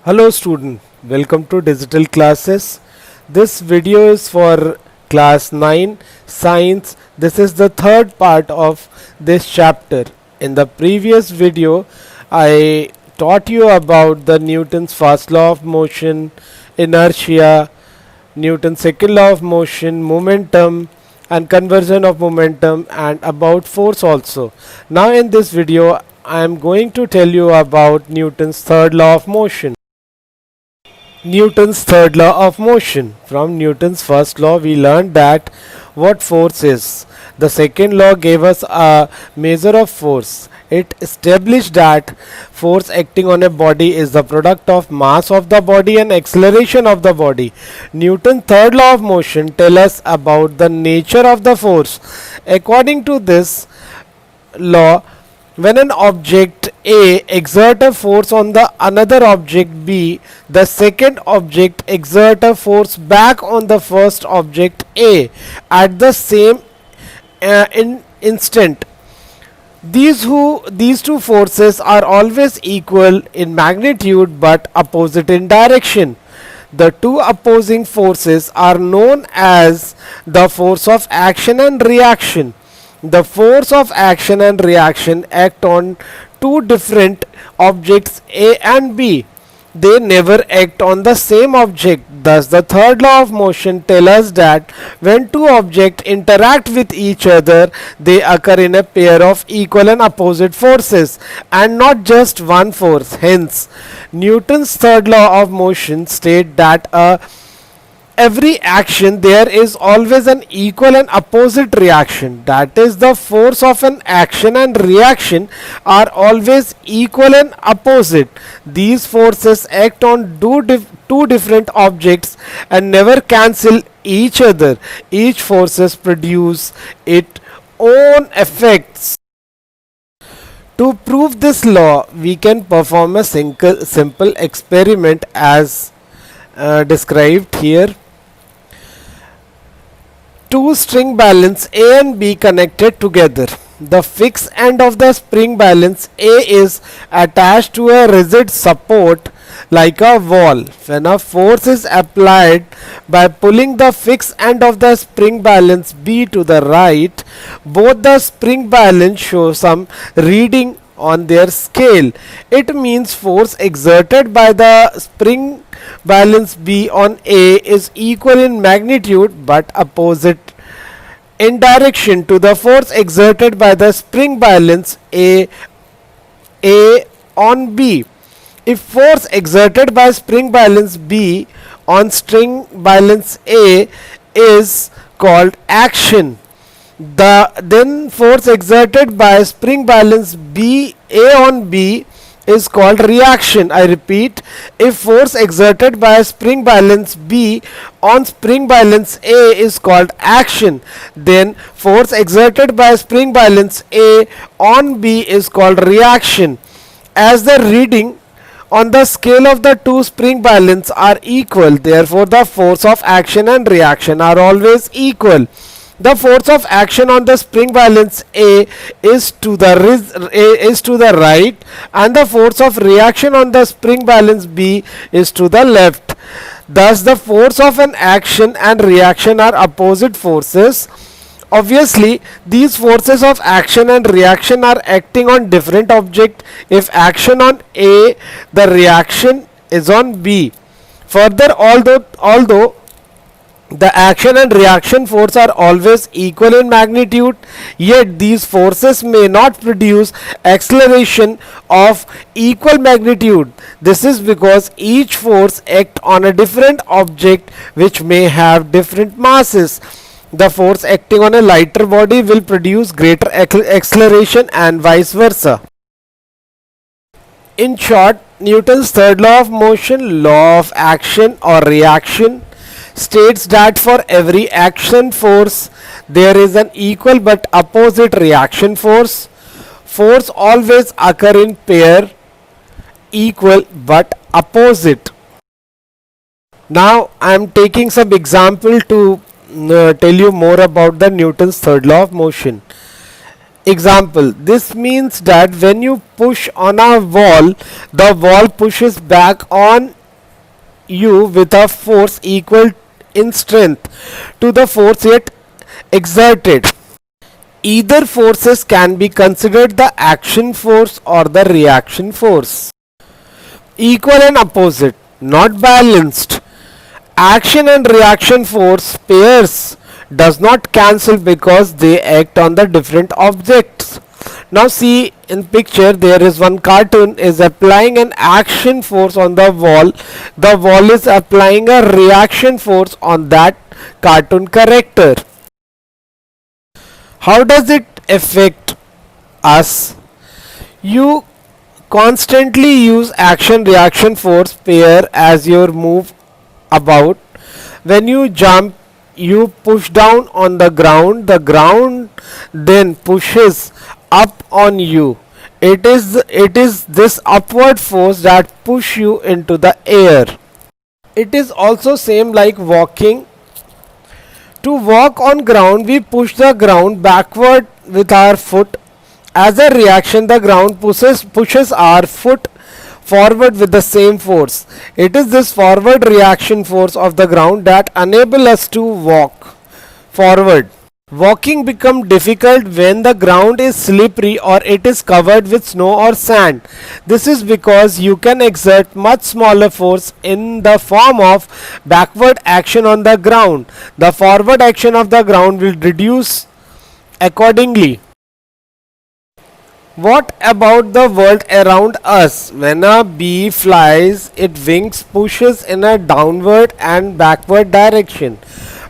Hello student, welcome to digital classes. This video is for class 9 science. This is the third part of this chapter. In the previous video I taught you about the Newton's first law of motion, inertia, Newton's second law of motion, momentum and conversion of momentum, and about force also. Now in this video I am going to tell you about Newton's third law of motion. Newton's third law of motion. From Newton's first law we learned that what force is. The second law gave us a measure of force. It established that force acting on a body is the product of mass of the body and acceleration of the body. Newton's third law of motion tells us about the nature of the force. According to this law, when an object A exerts a force on the another object B, the second object exerts a force back on the first object A at the same instant. These two forces are always equal in magnitude but opposite in direction. The two opposing forces are known as the force of action and reaction. The force of action and reaction act on two different objects A and B. They never act on the same object. Thus, the third law of motion tells us that when two objects interact with each other, they occur in a pair of equal and opposite forces and not just one force. Hence, Newton's third law of motion states that every action there is always an equal and opposite reaction. That is, the force of an action and reaction are always equal and opposite. These forces act on two different objects and never cancel each other. Each forces produce its own effects. To prove this law, we can perform a simple experiment as described here. Two string balance A and B connected together. The fixed end of the spring balance A is attached to a rigid support like a wall. When a force is applied by pulling the fixed end of the spring balance B to the right, both the spring balance show some reading on their scale. It means force exerted by the spring balance B on A is equal in magnitude but opposite in direction to the force exerted by the spring balance A on B. If force exerted by spring balance B on string balance A is called action, then force exerted by spring balance B A on B is called reaction. I repeat, if force exerted by spring balance B on spring balance A is called action, then force exerted by spring balance A on B is called reaction. As the reading on the scale of the two spring balance are equal, therefore the force of action and reaction are always equal. The force of action on the spring balance A is to the right and the force of reaction on the spring balance B is to the left. Thus, the force of an action and reaction are opposite forces. Obviously, these forces of action and reaction are acting on different objects. If action on A, the reaction is on B. Further, although the action and reaction force are always equal in magnitude, yet these forces may not produce acceleration of equal magnitude. This is because each force acts on a different object which may have different masses. The force acting on a lighter body will produce greater acceleration and vice versa. In short, Newton's third law of motion, law of action or reaction, states that for every action force there is an equal but opposite reaction force. Force always occur in pair, equal but opposite. Now I am taking some example to tell you more about the Newton's third law of motion. Example, this means that when you push on a wall, the wall pushes back on you with a force equal in strength to the force yet exerted. Either forces can be considered the action force or the reaction force. Equal and opposite, not balanced. Action and reaction force pairs does not cancel because they act on the different objects. Now see in picture, there is one cartoon is applying an action force on the wall. The wall is applying a reaction force on that cartoon character. How does it affect us? You constantly use action reaction force pair as your move about. When you jump, you push down on the ground then pushes up on you. It is this upward force that push you into the air. It is also same like walking. To walk on ground, we push the ground backward with our foot. As a reaction, the ground pushes our foot forward with the same force. It is this forward reaction force of the ground that enable us to walk forward. Walking becomes difficult when the ground is slippery or it is covered with snow or sand. This is because you can exert much smaller force in the form of backward action on the ground. The forward action of the ground will reduce accordingly. What about the world around us? When a bee flies, its wings pushes in a downward and backward direction.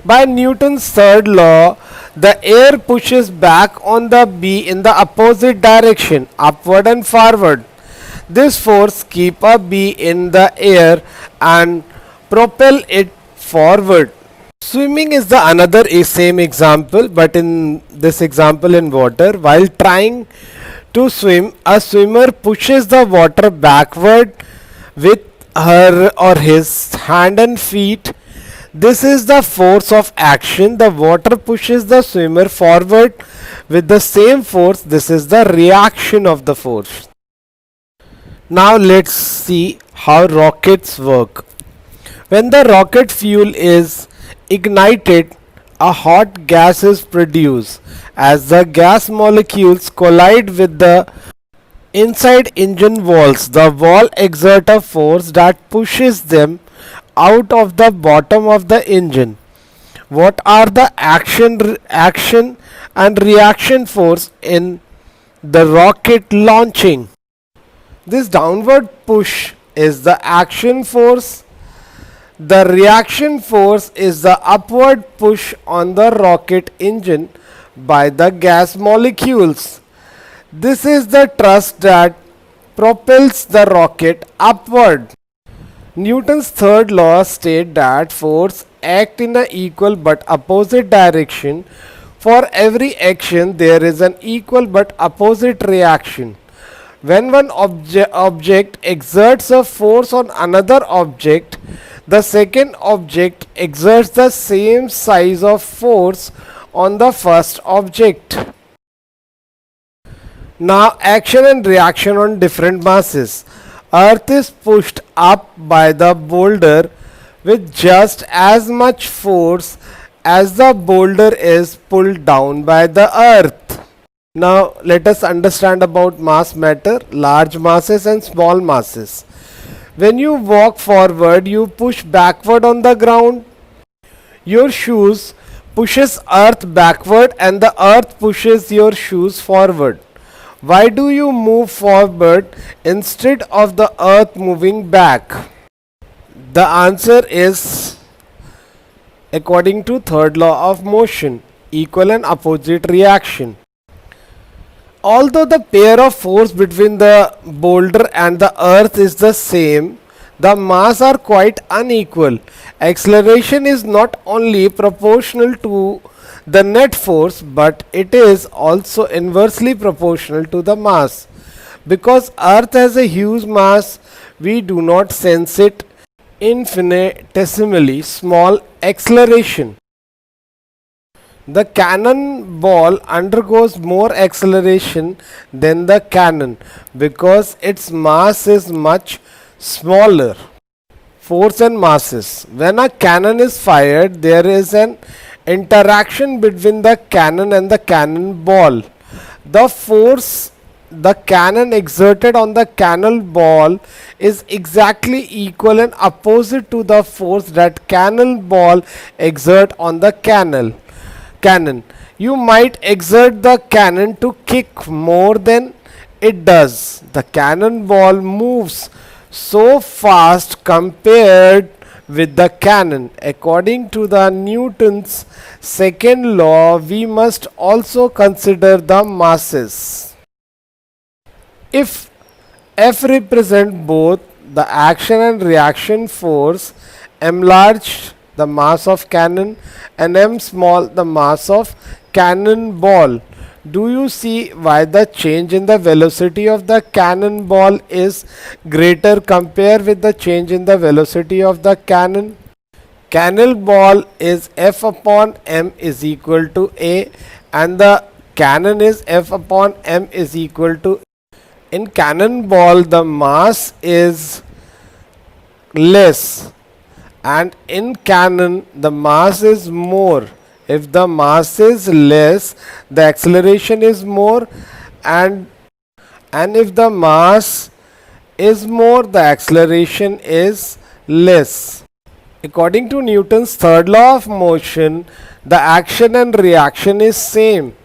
By Newton's third law, the air pushes back on the bee in the opposite direction, upward and forward. This force keeps a bee in the air and propel it forward. Swimming is the another same example, but in this example in water, while trying to swim, a swimmer pushes the water backward with her or his hand and feet. This is the force of action. The water pushes the swimmer forward with the same force. This is the reaction of the force. Now let's see how rockets work. When the rocket fuel is ignited, a hot gas is produced. As the gas molecules collide with the inside engine walls, the wall exert a force that pushes them out of the bottom of the engine. What are the action and reaction force in the rocket launching? This downward push is the action force. The reaction force is the upward push on the rocket engine by the gas molecules. This is the thrust that propels the rocket upward. Newton's third law states that force act in an equal but opposite direction. For every action, there is an equal but opposite reaction. When one object exerts a force on another object, the second object exerts the same size of force on the first object. Now, action and reaction on different masses. Earth is pushed up by the boulder with just as much force as the boulder is pulled down by the earth. Now let us understand about mass matter, large masses and small masses. When you walk forward, you push backward on the ground. Your shoes pushes earth backward and the earth pushes your shoes forward. Why do you move forward instead of the earth moving back? The answer is according to third law of motion, equal and opposite reaction. Although the pair of force between the boulder and the earth is the same, the mass are quite unequal. Acceleration is not only proportional to the net force, but it is also inversely proportional to the mass. Because earth has a huge mass, we do not sense it infinitesimally small acceleration. The cannonball undergoes more acceleration than the cannon because its mass is much smaller. Force and masses. When a cannon is fired, there is an interaction between the cannon and the cannonball. The force the cannon exerted on the cannonball is exactly equal and opposite to the force that cannonball exert on the cannon. You might exert the cannon to kick more than it does. The cannonball moves so fast compared with the cannon. According to the Newton's second law, we must also consider the masses. If F represent both the action and reaction force, m large the mass of cannon and m small the mass of cannonball. Do you see why the change in the velocity of the cannonball is greater compared with the change in the velocity of the cannon? Cannonball is F upon m is equal to A and the cannon is F upon m is equal to. In cannonball the mass is less and in cannon the mass is more. If the mass is less, the acceleration is more, and if the mass is more, the acceleration is less. According to Newton's third law of motion, the action and reaction is same,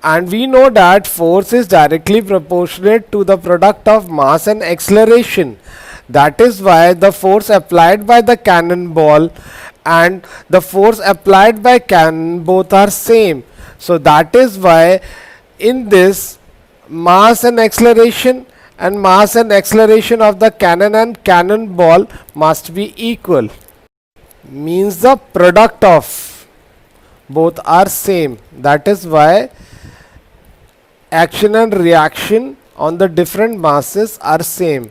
and we know that force is directly proportionate to the product of mass and acceleration. That is why the force applied by the cannonball and the force applied by cannon both are same. So that is why in this mass and acceleration of the cannon and cannonball must be equal. Means the product of both are same. That is why action and reaction on the different masses are same.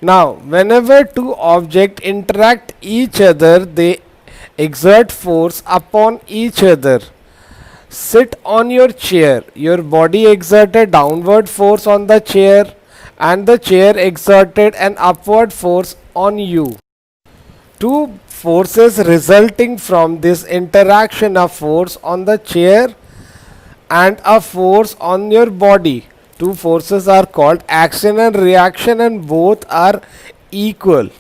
Now, whenever two objects interact each other, they exert force upon each other. Sit on your chair. Your body exerted downward force on the chair and the chair exerted an upward force on you. Two forces resulting from this interaction, a force on the chair and a force on your body. Two forces are called action and reaction and both are equal.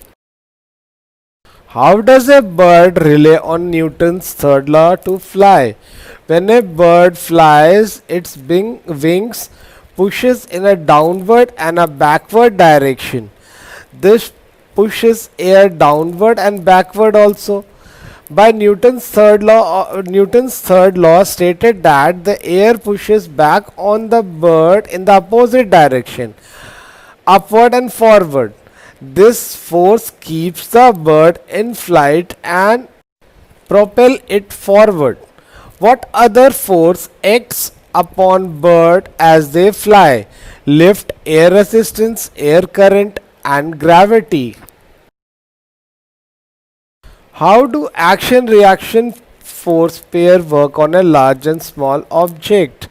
How does a bird rely on Newton's third law to fly? When a bird flies, its wings pushes in a downward and a backward direction. This pushes air downward and backward also. By Newton's third law stated that the air pushes back on the bird in the opposite direction, upward and forward. This force keeps the bird in flight and propel it forward. What other force acts upon bird as they fly? Lift, air resistance, air current and gravity. How do action reaction force pair work on a large and small object?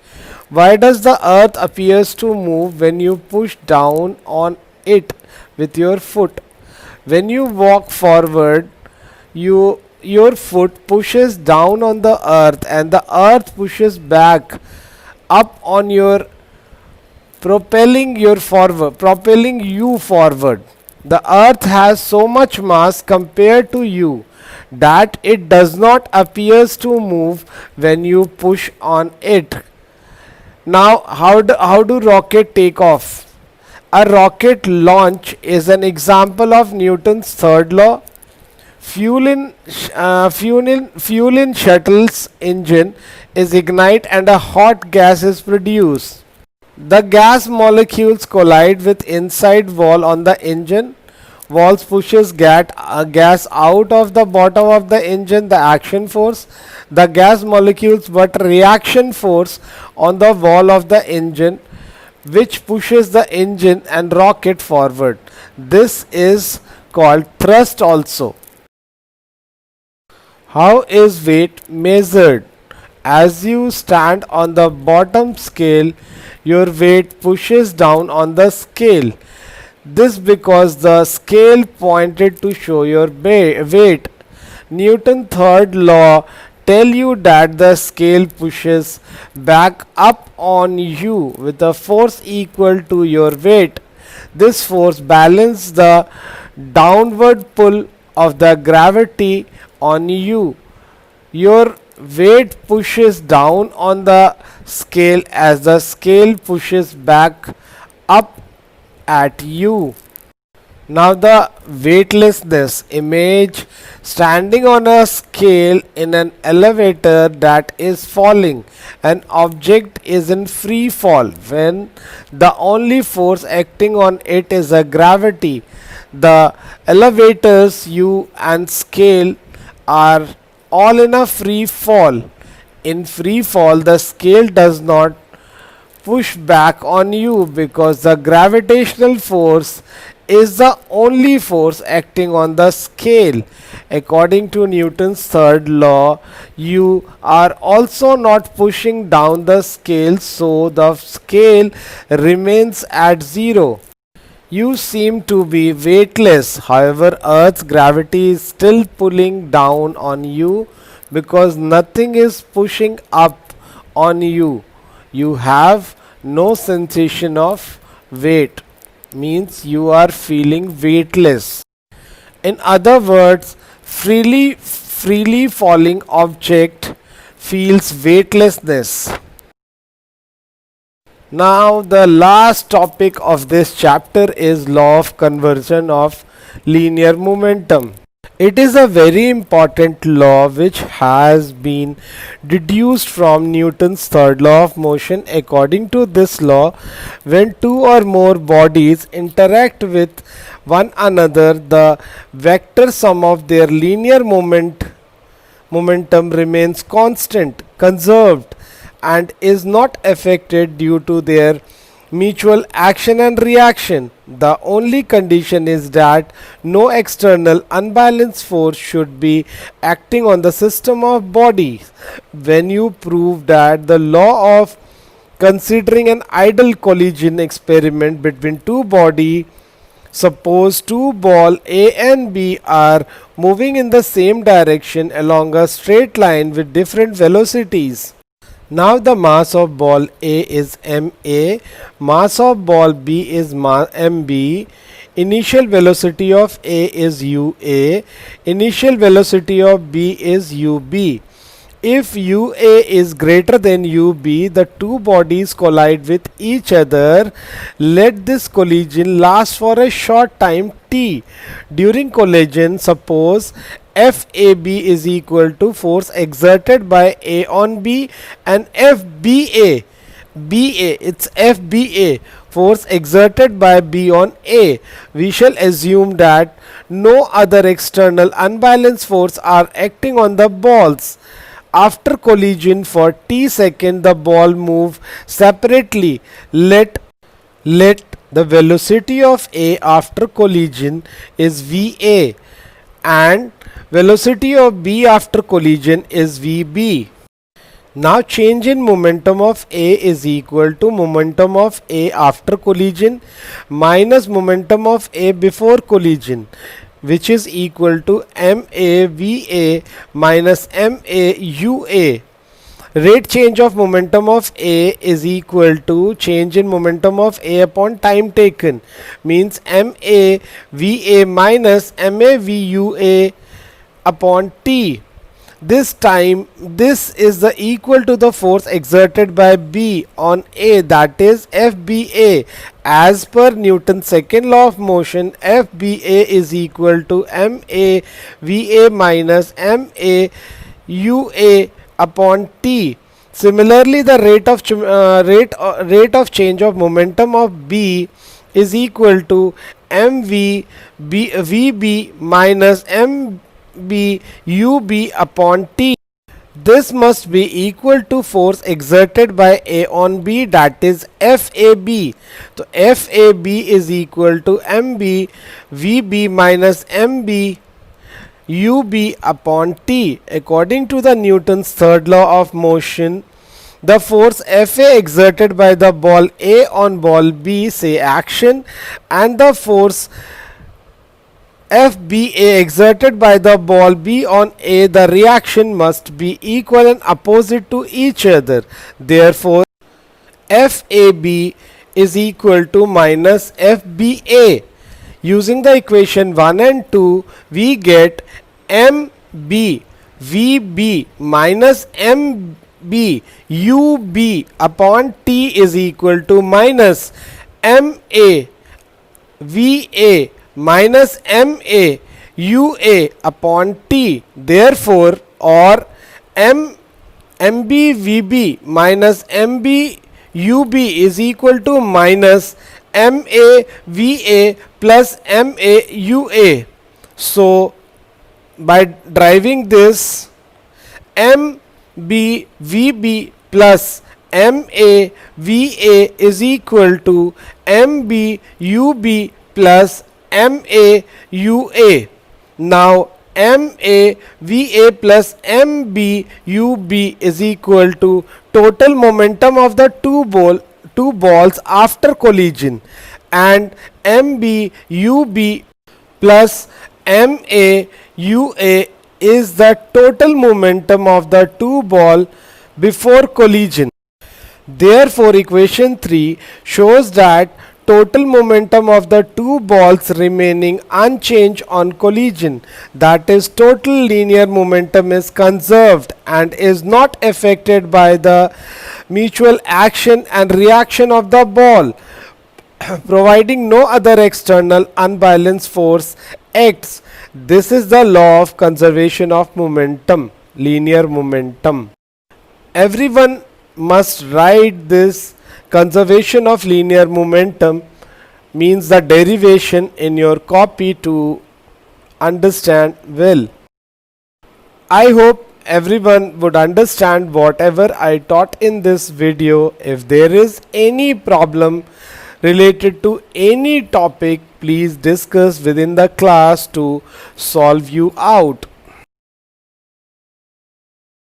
Why does the earth appears to move when you push down on it with your foot? When you walk forward, your foot pushes down on the earth and the earth pushes back up on your propelling you forward. The earth has so much mass compared to you that it does not appears to move when you push on it. Now how do rocket take off? A rocket launch is an example of Newton's third law. Fuel in shuttle's engine is ignite and a hot gas is produced. The gas molecules collide with inside wall on the engine. Walls pushes gas out of the bottom of the engine, the action force. The gas molecules but reaction force on the wall of the engine, which pushes the engine and rocket forward. This is called thrust also. How is weight measured? As you stand on the bottom scale, your weight pushes down on the scale. This because the scale pointed to show your weight. Newton's third law tell you that the scale pushes back up on you with a force equal to your weight. This force balances the downward pull of the gravity on you. Your weight pushes down on the scale as the scale pushes back up at you. Now the weightlessness image standing on a scale in an elevator that is falling. An object is in free fall when the only force acting on it is a gravity. The elevators, you and scale are all in a free fall. In free fall, the scale does not push back on you because the gravitational force is the only force acting on the scale. According to Newton's third law, you are also not pushing down the scale, so the scale remains at zero. You seem to be weightless, however, Earth's gravity is still pulling down on you because nothing is pushing up on you. You have no sensation of weight, means you are feeling weightless. In other words, freely falling object feels weightlessness. Now the last topic of this chapter is law of conservation of linear momentum. It is a very important law which has been deduced from Newton's third law of motion. According to this law, when two or more bodies interact with one another, the vector sum of their linear momentum remains constant, conserved, and is not affected due to their mutual action and reaction. The only condition is that no external unbalanced force should be acting on the system of bodies. When you prove that the law of considering an ideal collision experiment between two bodies, suppose two balls A and B are moving in the same direction along a straight line with different velocities. Now the mass of ball A is ma, mass of ball B is mb, initial velocity of A is ua, initial velocity of B is ub. If ua is greater than ub, the two bodies collide with each other. Let this collision last for a short time t. During collision, suppose FAB is equal to force exerted by A on B and FBA. It's FBA, force exerted by B on A. We shall assume that no other external unbalanced force are acting on the balls. After collision for t second, the ball move separately. Let the velocity of A after collision is VA and velocity of B after collision is Vb. Now change in momentum of A is equal to momentum of A after collision minus momentum of A before collision, which is equal to MAVA minus MAUA. Rate change of momentum of A is equal to change in momentum of A upon time taken, means MAVA minus MAVUA upon t. This time, this is the equal to the force exerted by B on A, that is FBA. As per Newton's second law of motion, FBA is equal to MAVA minus MAUA upon t. Similarly, the rate of change of momentum of B is equal to VB minus MBUB upon t. This must be equal to force exerted by A on B, that is FAB. So FAB is equal to MB VB minus MB ub upon t. According to the Newton's third law of motion, the force Fa exerted by the ball A on ball B, say action, and the force FBA exerted by the ball B on A, the reaction, must be equal and opposite to each other. Therefore, FAB is equal to minus FBA. Using the equation 1 and 2, we get MB VB minus MB UB upon T is equal to minus MA VA minus MA UA upon T. Therefore, or MB VB minus MB UB is equal to minus MA VA plus MA UA. So, by driving this, MB VB plus MA VA is equal to MB UB plus MA UA. Now, MA VA plus MB UB is equal to total momentum of the two balls after collision, and MB UB plus MA UA is the total momentum of the two balls before collision. Therefore, equation 3 shows that total momentum of the two balls remaining unchanged on collision, that is, total linear momentum, is conserved and is not affected by the mutual action and reaction of the ball, providing no other external unbalanced force acts. This is the law of conservation of momentum, linear momentum. Everyone must write this conservation of linear momentum, means the derivation, in your copy to understand well. I hope everyone would understand whatever I taught in this video. If there is any problem related to any topic, please discuss within the class to solve you out.